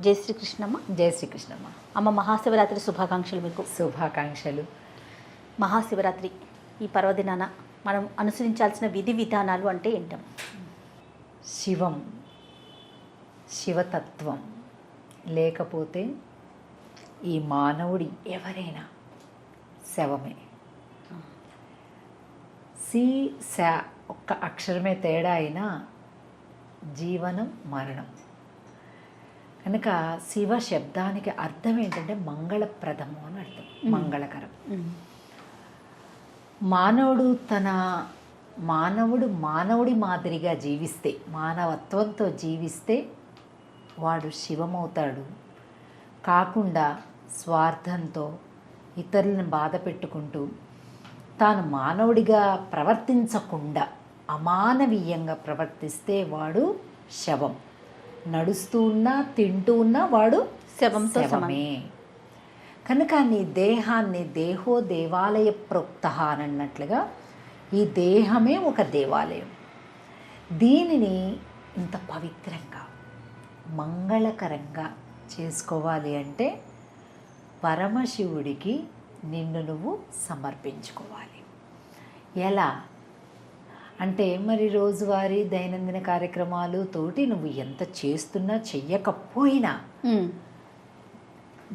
జై శ్రీకృష్ణమ్మ. జై శ్రీకృష్ణమ్మ. అమ్మ, మహాశివరాత్రి శుభాకాంక్షలు మీకు. శుభాకాంక్షలు. మహాశివరాత్రి ఈ పర్వదినాన మనం అనుసరించాల్సిన విధి విధానాలు అంటే ఏంటం? శివం, శివతత్వం లేకపోతే ఈ మానవుడి ఎవరైనా శవమే. సి శ ఒక్క అక్షరమే తేడా అయినా జీవనం మరణం. కనుక శివ శబ్దానికి అర్థం ఏంటంటే మంగళప్రదము అని అర్థం, మంగళకరం. మానవుడి మాదిరిగా జీవిస్తే, మానవత్వంతో జీవిస్తే వాడు శివమవుతాడు. కాకుండా స్వార్థంతో ఇతరులను బాధ పెట్టుకుంటూ తాను మానవుడిగా ప్రవర్తించకుండా అమానవీయంగా ప్రవర్తిస్తే వాడు శవం. నడుస్తూ ఉన్నా తింటూ ఉన్నా వాడు శవంతో శవమే. కనుక నీ దేహాన్ని దేహో దేవాలయ ప్రోక్త అని అన్నట్లుగా ఈ దేహమే ఒక దేవాలయం. దీనిని ఇంత పవిత్రంగా మంగళకరంగా చేసుకోవాలి అంటే పరమశివుడికి నిన్ను నువ్వు సమర్పించుకోవాలి. ఎలా అంటే మరి రోజువారీ దైనందిన కార్యక్రమాలు తోటి నువ్వు ఎంత చేస్తున్నా చెయ్యకపోయినా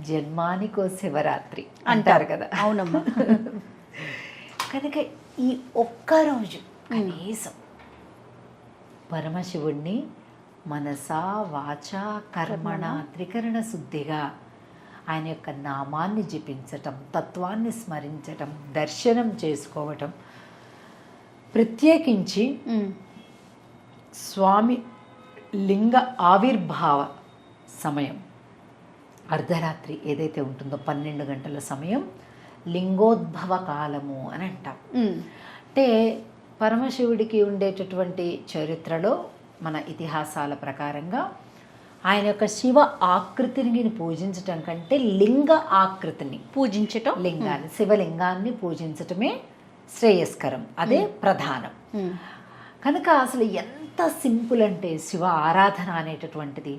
జన్మానికో శివరాత్రి అంటారు కదా. అవునమ్మా. కనుక ఈ ఒక్కరోజు కనీసం పరమశివుణ్ణి మనసా వాచా కర్మణ త్రికరణ శుద్ధిగా ఆయన యొక్క నామాన్ని జపించటం, తత్వాన్ని స్మరించటం, దర్శనం చేసుకోవటం, ప్రత్యేకించి స్వామి లింగ ఆవిర్భావ సమయం అర్ధరాత్రి ఏదైతే ఉంటుందో 12 గంటల సమయం లింగోద్భవ కాలము అని అంటాం. అంటే పరమశివుడికి ఉండేటటువంటి చరిత్రలో మన ఇతిహాసాల ప్రకారంగా ఆయన యొక్క శివ ఆకృతిని పూజించటం కంటే లింగ ఆకృతిని పూజించటం, లింగాన్ని శివలింగాన్ని పూజించటమే శ్రేయస్కరం, అదే ప్రధానం. కనుక అసలు ఎంత సింపుల్ అంటే శివ ఆరాధన అనేటటువంటిది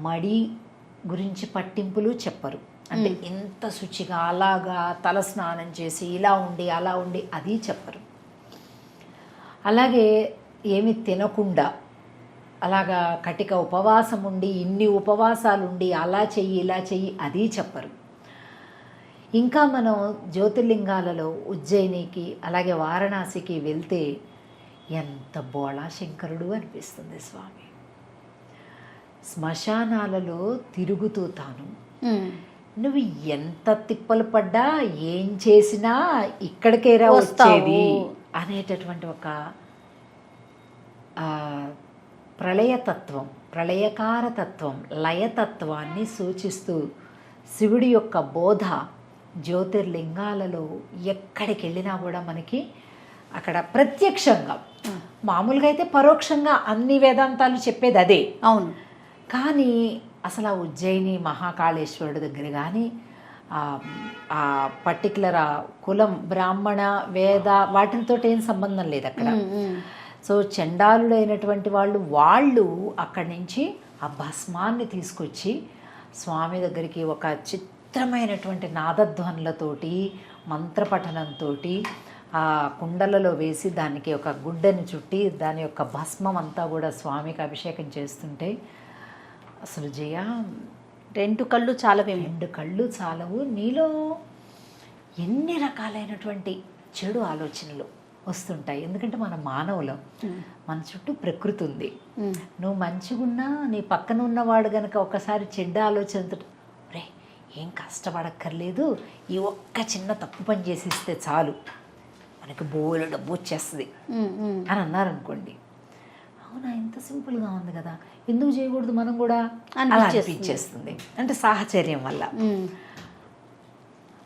మడి గురించి పట్టింపులు చెప్పరు. అంటే ఇంత శుచిగా అలాగా తల స్నానం చేసి ఇలా ఉండి అలా ఉండి అది చెప్పరు. అలాగే ఏమి తినకుండా అలాగా కటిక ఉపవాసం ఉండి ఇన్ని ఉపవాసాలు ఉండి అలా చెయ్యి ఇలా చెయ్యి అది చెప్పరు. ఇంకా మనం జ్యోతిర్లింగాలలో ఉజ్జయినికి అలాగే వారణాసికి వెళ్తే ఎంత బోళా శంకరుడు అనిపిస్తుంది స్వామి. శ్మశానాలలో తిరుగుతూ తాను నువ్వు ఎంత తిప్పలు పడ్డా ఏం చేసినా ఇక్కడికేరా వచ్చేది అనేటటువంటి ఒక ప్రళయతత్వం, ప్రళయకారతత్వం, లయతత్వాన్ని సూచిస్తూ శివుడి యొక్క బోధ జ్యోతిర్లింగాలలో ఎక్కడికి వెళ్ళినా కూడా మనకి అక్కడ ప్రత్యక్షంగా, మామూలుగా అయితే పరోక్షంగా అన్ని వేదాంతాలు చెప్పేది అదే. అవును. కానీ అసలు ఆ ఉజ్జయిని మహాకాళేశ్వరుడు దగ్గర కానీ ఆ పర్టికులర్ కులం బ్రాహ్మణ వేద వాటితో ఏం సంబంధం లేదు అక్కడ. సో చండాలుడైనటువంటి వాళ్ళు అక్కడి నుంచి ఆ భస్మాన్ని తీసుకొచ్చి స్వామి దగ్గరికి ఒక చిత్రమైనటువంటి నాదధ్వనులతోటి మంత్రపఠనంతో ఆ కుండలలో వేసి దానికి ఒక గుడ్డని చుట్టి దాని యొక్క భస్మం అంతా కూడా స్వామికి అభిషేకం చేస్తుంటే అసలు జయ 2 కళ్ళు చాలవేమో. 2 కళ్ళు చాలవు. నీలో ఎన్ని రకాలైనటువంటి చెడు ఆలోచనలు వస్తుంటాయి. ఎందుకంటే మన మానవులం, మన చుట్టూ ప్రకృతి ఉంది. నువ్వు మంచిగున్నా నీ పక్కన ఉన్నవాడు గనక ఒకసారి చెడ్డ ఆలోచనతో రే ఏం కష్టపడక్కర్లేదు, ఈ ఒక్క చిన్న తప్పు పని చేసిస్తే చాలు మనకి బోలు డబ్బు వచ్చేస్తుంది అని అన్నారనుకోండి, అవునా ఇంత సింపుల్గా ఉంది కదా, ఎందుకు చేయకూడదు మనం కూడా అనిపించేస్తుంది. అంటే సాహచర్యం వల్ల.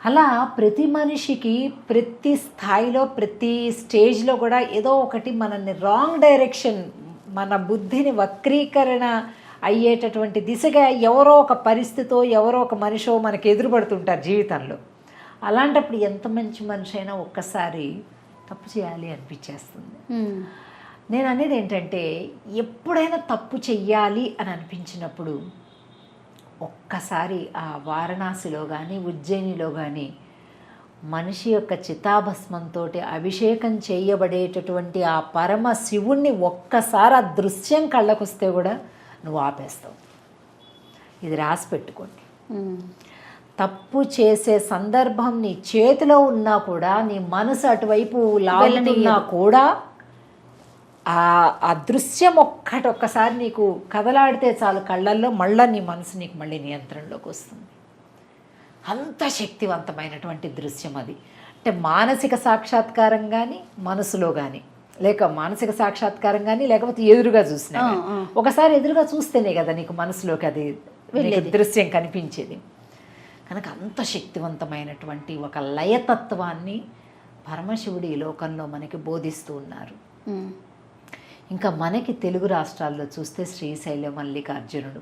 అలా ప్రతి మనిషికి ప్రతి స్థాయిలో ప్రతి స్టేజ్లో కూడా ఏదో ఒకటి మనల్ని రాంగ్ డైరెక్షన్, మన బుద్ధిని వక్రీకరణ అయ్యేటటువంటి దిశగా ఎవరో ఒక పరిస్థితో ఎవరో ఒక మనిషో మనకి ఎదురుపడుతుంటారు జీవితంలో. అలాంటప్పుడు ఎంత మంచి మనిషి అయినా ఒక్కసారి తప్పు చేయాలి అనిపించేస్తుంది. నేను అనేది ఏంటంటే ఎప్పుడైనా తప్పు చెయ్యాలి అని అనిపించినప్పుడు ఒక్కసారి ఆ వారణాసిలో కానీ ఉజ్జయినిలో కానీ మనిషి యొక్క చితాభస్మంతో అభిషేకం చేయబడేటటువంటి ఆ పరమ శివుణ్ణి ఒక్కసారి ఆ దృశ్యం కళ్ళకొస్తే కూడా నువ్వు ఆపేస్తావు. ఇది రాసి పెట్టుకోండి. తప్పు చేసే సందర్భం నీ చేతిలో ఉన్నా కూడా, నీ మనసు అటువైపు లాగుతున్నా కూడా, ఆ దృశ్యం ఒక్కసారి నీకు కదలాడితే చాలు కళ్ళల్లో, మళ్ళీ నీ మనసు నీకు మళ్ళీ నియంత్రణలోకి వస్తుంది. అంత శక్తివంతమైనటువంటి దృశ్యం అది. అంటే మానసిక సాక్షాత్కారం కానీ, మనసులో కానీ, లేక మానసిక సాక్షాత్కారం కానీ, లేకపోతే ఎదురుగా చూసినా, ఒకసారి ఎదురుగా చూస్తేనే కదా నీకు మనసులోకి అది దృశ్యం కనిపించేది. కనుక అంత శక్తివంతమైనటువంటి ఒక లయతత్వాన్ని పరమశివుడు ఈ లోకంలో మనకి బోధిస్తూ ఉన్నారు. ఇంకా మనకి తెలుగు రాష్ట్రాల్లో చూస్తే శ్రీశైలం మల్లికార్జునుడు,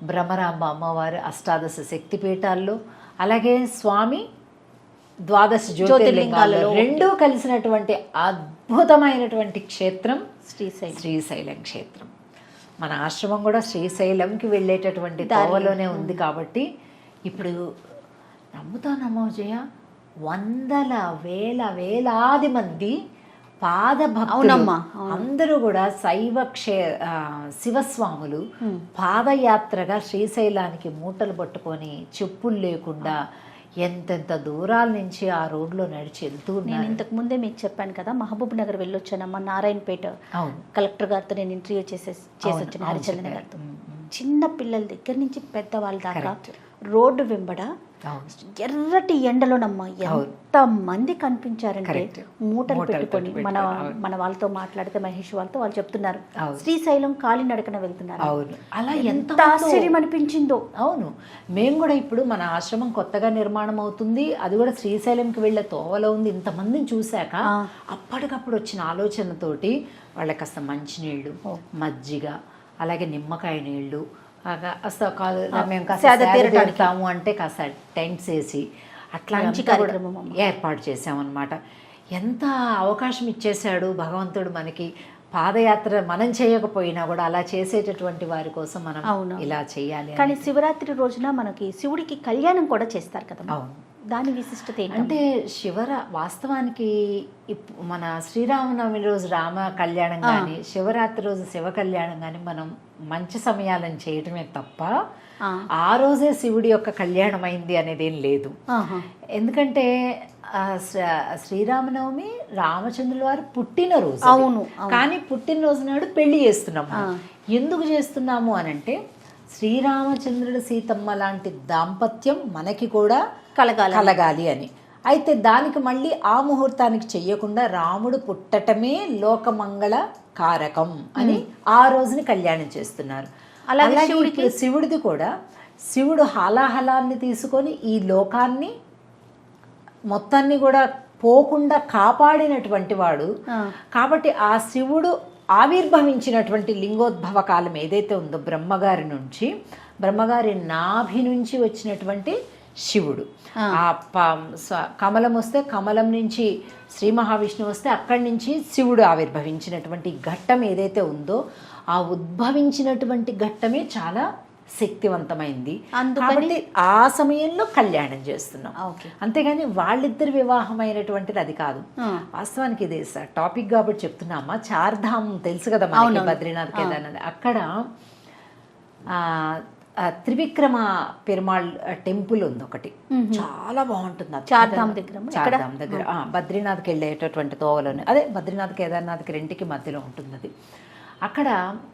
భ్రమరాంబ అమ్మవారి అష్టాదశ శక్తిపీఠాల్లో, అలాగే స్వామి ద్వాదశ జ్యోతిర్లింగాలలో రెండూ కలిసినటువంటి అద్భుతమైనటువంటి క్షేత్రం శ్రీశైలం క్షేత్రం. మన ఆశ్రమం కూడా శ్రీశైలంకి వెళ్ళేటటువంటి తోవలోనే ఉంది. కాబట్టి ఇప్పుడు నమ్ముతానమ్మో జయ, వందల వేలాది మంది పాదభక్తులు అందరూ కూడా శివస్వాములు పాదయాత్రగా శ్రీశైలానికి మూటలు పట్టుకొని చెప్పులు లేకుండా ఎంతెంత దూరాల నుంచి ఆ రోడ్లో నడిచి వెళ్తూ. నేను ఇంతకు ముందే మీకు చెప్పాను కదా, మహబూబ్ నగర్ వెళ్ళొచ్చానమ్మా, నారాయణపేట కలెక్టర్ గారితో నేను ఇంటర్వ్యూ చేసి వచ్చాను, హరిచందన్ గారితో. చిన్న పిల్లల దగ్గర నుంచి పెద్దవాళ్ళ దాకా రోడ్డు వెంబడ ఎర్రటి ఎండలోనమ్మా ఎంత మంది కనిపించారంటే మూటలు పెట్టుకొని. మన వాళ్ళతో మాట్లాడితే మహేష్ వాళ్ళతో వాళ్ళు చెప్తున్నారు శ్రీశైలం కాలినడకన వెళ్తున్నారు. అలా ఎంత ఆశ్చర్యం అనిపించిందో. అవును, మేము కూడా ఇప్పుడు మన ఆశ్రమం కొత్తగా నిర్మాణం అవుతుంది, అది కూడా శ్రీశైలంకి వెళ్ళే తోవలో ఉంది. ఇంతమందిని చూశాక అప్పటికప్పుడు వచ్చిన ఆలోచనతోటి వాళ్ళకి కాస్త మంచినీళ్ళు, మజ్జిగ, అలాగే నిమ్మకాయ నీళ్ళు, మేము తీరటాము అంటే కాస్త టెంట్స్ వేసి అట్లాంటి కార్యక్రమం ఏర్పాటు చేసామన్నమాట. ఎంత అవకాశం ఇచ్చేశాడు భగవంతుడు మనకి. పాదయాత్ర మనం చేయకపోయినా కూడా అలా చేసేటటువంటి వారి కోసం మనం ఇలా చేయాలి. కానీ శివరాత్రి రోజున మనకి శివుడికి కళ్యాణం కూడా చేస్తారు కదా. అవును, దాని విశిష్టత అంటే వాస్తవానికి మన శ్రీరామనవమి రోజు రామ కళ్యాణం కానీ, శివరాత్రి రోజు శివ కళ్యాణం కానీ మనం మంచి సమయాలను చేయటమే తప్ప ఆ రోజే శివుడి యొక్క కళ్యాణం అయింది అనేది ఏం లేదు. ఎందుకంటే శ్రీరామనవమి రామచంద్రుల వారు పుట్టినరోజు. అవును, కానీ పుట్టినరోజు నాడు పెళ్లి చేస్తున్నాము. ఎందుకు చేస్తున్నాము అనంటే శ్రీరామచంద్రుడు సీతమ్మ లాంటి దాంపత్యం మనకి కూడా కలగాలి అని. అయితే దానికి మళ్ళీ ఆ ముహూర్తానికి చెయ్యకుండా రాముడు పుట్టటమే లోకమంగళ కారకం అని ఆ రోజుని కళ్యాణం చేస్తున్నారు. అలాగే శివుడిది కూడా, శివుడు హాలాహలాన్ని తీసుకొని ఈ లోకాన్ని మొత్తాన్ని కూడా పోకుండా కాపాడినటువంటి వాడు. కాబట్టి ఆ శివుడు ఆవిర్భవించినటువంటి లింగోద్భవ కాలం ఏదైతే ఉందో బ్రహ్మగారి నాభి నుంచి వచ్చినటువంటి శివుడు. ఆ కమలం వస్తే కమలం నుంచి శ్రీ మహావిష్ణువు వస్తే అక్కడి నుంచి శివుడు ఆవిర్భవించినటువంటి ఘట్టం ఏదైతే ఉందో ఆ ఉద్భవించినటువంటి ఘట్టమే చాలా శక్తివంతమైంది. కాబట్టి ఆ సమయంలో కళ్యాణం చేస్తున్నాం. అంతేగాని వాళ్ళిద్దరి వివాహం అయినటువంటిది అది కాదు. వాస్తవానికి ఇదే టాపిక్ కాబట్టి చెప్తున్నామా. చార్ధామ్ తెలుసు కదా మనకి, బద్రీనాథ్, కేదార్నాథ్. అక్కడ త్రివిక్రమ పెరుమాళ్ టెంపుల్ ఉంది ఒకటి, చాలా బాగుంటుంది. చార్ధామ్ దగ్గర బద్రీనాథ్కి వెళ్ళేటటువంటి తోవలోనే, అదే బద్రీనాథ్ కేదార్నాథ్కి రెంటికి మధ్యలో ఉంటుంది అది. అక్కడ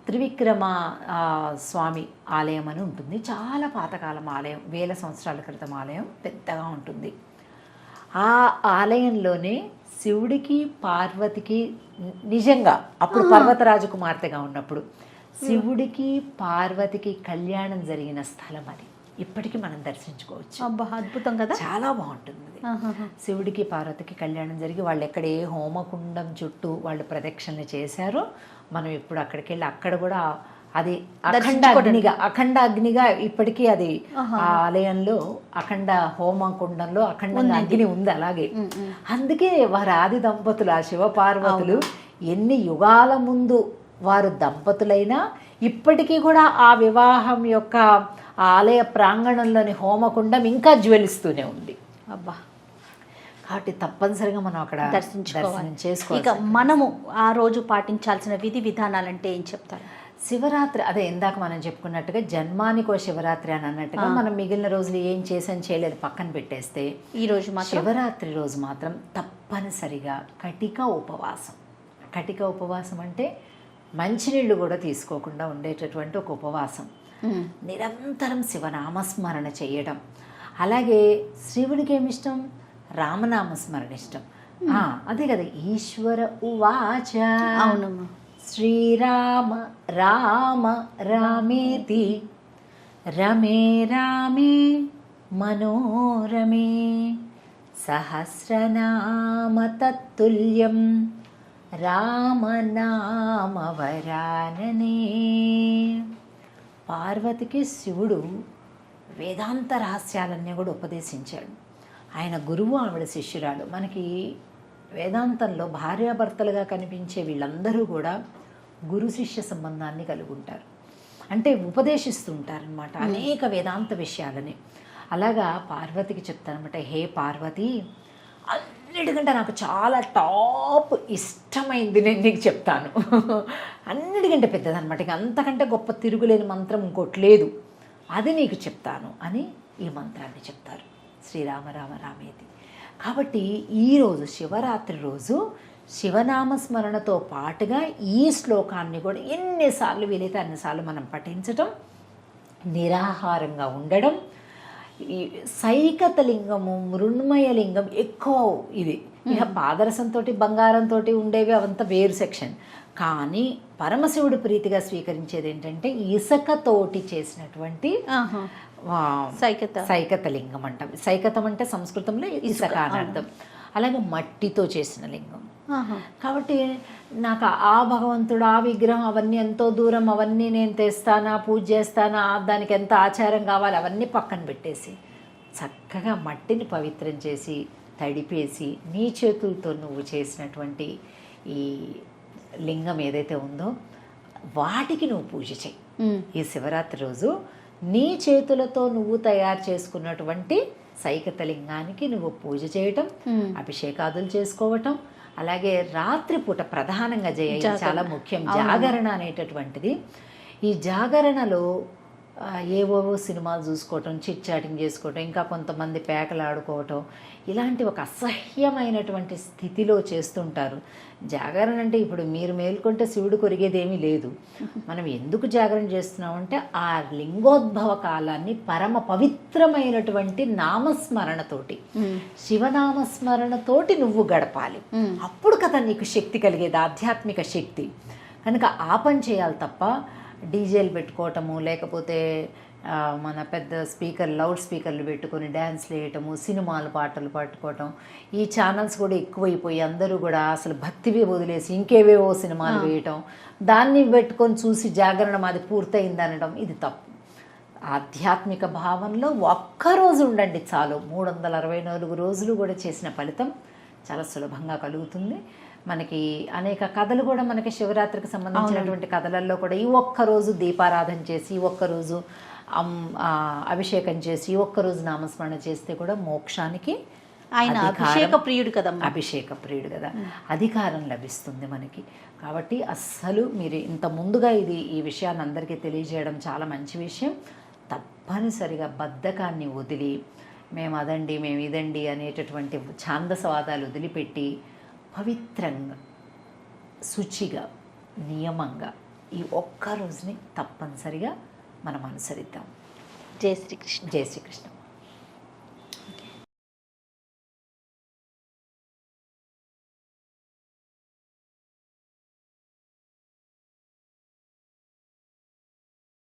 త్రివిక్రమ స్వామి ఆలయం అని ఉంటుంది. చాలా పాతకాలం ఆలయం, 1000 సంవత్సరాల క్రితం ఆలయం, పెద్దగా ఉంటుంది. ఆ ఆలయంలోనే శివుడికి పార్వతికి నిజంగా అప్పుడు పర్వతరాజు కుమార్తెగా ఉన్నప్పుడు శివుడికి పార్వతికి కళ్యాణం జరిగిన స్థలం అది. ఇప్పటికీ మనం దర్శించుకోవచ్చు. అద్భుతం కదా, చాలా బాగుంటుంది. శివుడికి పార్వతికి కళ్యాణం జరిగి వాళ్ళు ఎక్కడ ఏ హోమకుండం చుట్టూ వాళ్ళు ప్రదక్షిణలు చేశారో మనం ఇప్పుడు అక్కడికి వెళ్ళి అక్కడ కూడా అది అఖండ అగ్నిగా ఇప్పటికీ అది ఆ ఆలయంలో అఖండ హోమకుండంలో అఖండ అగ్ని ఉంది అలాగే. అందుకే వారి ఆది దంపతులు ఆ శివ పార్వతులు ఎన్ని యుగాల ముందు వారు దంపతులైనా ఇప్పటికీ కూడా ఆ వివాహం యొక్క ఆ ఆలయ ప్రాంగణంలోని హోమకుండం ఇంకా జ్వలిస్తూనే ఉంది. అబ్బా, కాబట్టి తప్పనిసరిగా మనం అక్కడ దర్శనం చేసుకోవాలి. ఇక మనము ఆ రోజు పాటించాల్సిన విధి విధానాలంటే ఏం చెప్తారు? శివరాత్రి అదే ఇందాక మనం చెప్పుకున్నట్టుగా జన్మానికో శివరాత్రి అని అన్నట్టుగా మనం మిగిలిన రోజులు ఏం చేసాం చేయలేదు పక్కన పెట్టేస్తే, ఈ రోజు మాత్రం శివరాత్రి రోజు మాత్రం తప్పనిసరిగా కటిక ఉపవాసం. కటిక ఉపవాసం అంటే మంచినీళ్ళు కూడా తీసుకోకుండా ఉండేటటువంటి ఒక ఉపవాసం. నిరంతరం శివనామస్మరణ చేయడం. అలాగే శివుడికి ఏమిష్టం? రామనామస్మరణ ఇష్టం. అదే కదా, ఈశ్వర ఉవాచ. అవునమ్మా. శ్రీరామ రామ రామేతి రమే రామే మనోరమే సహస్రనామ తత్తుల్యం రామనామవరాననే. పార్వతికి శివుడు వేదాంత రహస్యాలన్నీ కూడా ఉపదేశించాడు. ఆయన గురువు, ఆవిడ శిష్యురాలు. మనకి వేదాంతంలో భార్యాభర్తలుగా కనిపించే వీళ్ళందరూ కూడా గురు శిష్య సంబంధాన్ని కలిగి ఉంటారు. అంటే ఉపదేశిస్తుంటారనమాట అనేక వేదాంత విషయాలని. అలాగా పార్వతికి చెప్తారనమాట, హే పార్వతి, అన్నిటికంటే నాకు చాలా టాప్ ఇష్టమైంది నేను నీకు చెప్తాను. అన్నిటికంటే పెద్దదనమాట, ఇక అంతకంటే గొప్ప తిరుగులేని మంత్రం ఇంకోటి లేదు, అది నీకు చెప్తాను అని ఈ మంత్రాన్ని చెప్తారు. శ్రీరామ రామ రామేతి. కాబట్టి ఈరోజు శివరాత్రి రోజు శివనామస్మరణతో పాటుగా ఈ శ్లోకాన్ని కూడా ఎన్నిసార్లు వీలైతే అన్నిసార్లు మనం పఠించటం, నిరాహారంగా ఉండడం. ఈ సైకత లింగము, మృణ్మయ లింగం ఎక్కువ ఇది. ఇక పాదరసంతో బంగారంతో ఉండేవి అవంతా వేరు సెక్షన్. కానీ పరమశివుడు ప్రీతిగా స్వీకరించేది ఏంటంటే ఇసుకతోటి చేసినటువంటి సైకత లింగం అంటాం. సైకతం అంటే సంస్కృతంలో ఇసుక అని అర్థం. అలాగే మట్టితో చేసిన లింగం. కాబట్టి నాకు ఆ భగవంతుడు, ఆ విగ్రహం, అవన్నీ ఎంతో దూరం, అవన్నీ నేను తెస్తానా, పూజ చేస్తానా, దానికి ఎంత ఆచారం కావాలి, అవన్నీ పక్కన పెట్టేసి చక్కగా మట్టిని పవిత్రం చేసి తడిపేసి నీ చేతులతో నువ్వు చేసినటువంటి ఈ లింగం ఏదైతే ఉందో వాటికి నువ్వు పూజ చేయి. ఈ శివరాత్రి రోజు నీ చేతులతో నువ్వు తయారు చేసుకున్నటువంటి సైకత లింగానికి నువ్వు పూజ చేయటం, అభిషేకాదులు చేసుకోవటం. అలాగే రాత్రిపూట ప్రధానంగా చాలా ముఖ్యం జాగరణ అనేటటువంటిది. ఈ జాగరణలో ఏవోవో సినిమాలు చూసుకోవటం, చిట్ చాటింగ్ చేసుకోవటం, ఇంకా కొంతమంది పేకలు ఆడుకోవటం, ఇలాంటి ఒక అసహ్యమైనటువంటి స్థితిలో చేస్తుంటారు. జాగరణ అంటే ఇప్పుడు మీరు మేల్కొంటే శివుడు కొరిగేదేమీ లేదు. మనం ఎందుకు జాగరణ చేస్తున్నామంటే ఆ లింగోద్భవ కాలాన్ని పరమ పవిత్రమైనటువంటి నామస్మరణతోటి, శివనామస్మరణతోటి నువ్వు గడపాలి. అప్పుడు కదా నీకు శక్తి కలిగేది, ఆధ్యాత్మిక శక్తి. కనుక ఆ పని చేయాలి తప్ప డీజేలు పెట్టుకోవటము, లేకపోతే మన పెద్ద లౌడ్ స్పీకర్లు పెట్టుకొని డ్యాన్స్లు వేయటము, సినిమాలు పాటలు పట్టుకోవటం. ఈ ఛానల్స్ కూడా ఎక్కువైపోయి అందరూ కూడా అసలు భక్తివి వదిలేసి ఇంకేవేవో సినిమాలు వేయటం, దాన్ని పెట్టుకొని చూసి జాగరణం అది పూర్తయింది అనడం, ఇది తప్పు. ఆధ్యాత్మిక భావంలో ఒక్కరోజు ఉండండి చాలు. 364 రోజులు కూడా చేసిన ఫలితం చాలా సులభంగా కలుగుతుంది. మనకి అనేక కథలు కూడా మనకి శివరాత్రికి సంబంధించినటువంటి కథలలో కూడా ఈ ఒక్కరోజు దీపారాధన చేసి, ఈ ఒక్కరోజు అభిషేకం చేసి, ఈ ఒక్కరోజు నామస్మరణ చేస్తే కూడా మోక్షానికి ఆయన అభిషేక ప్రియుడు కదా, అధికారం లభిస్తుంది మనకి. కాబట్టి అస్సలు మీరు ఇంత ముందుగా ఈ విషయాన్ని అందరికీ తెలియజేయడం చాలా మంచి విషయం. తప్పనిసరిగా బద్ధకాన్ని వదిలి, మేము అదండి మేము ఇదండి అనేటటువంటి ఛాందసవాదాలు వదిలిపెట్టి పవిత్రంగా, శుచిగా, నియమంగా ఈ ఒక్క రోజుని తప్పనిసరిగా మనం అనుసరిద్దాం. జై శ్రీకృష్ణ. జై శ్రీకృష్ణ.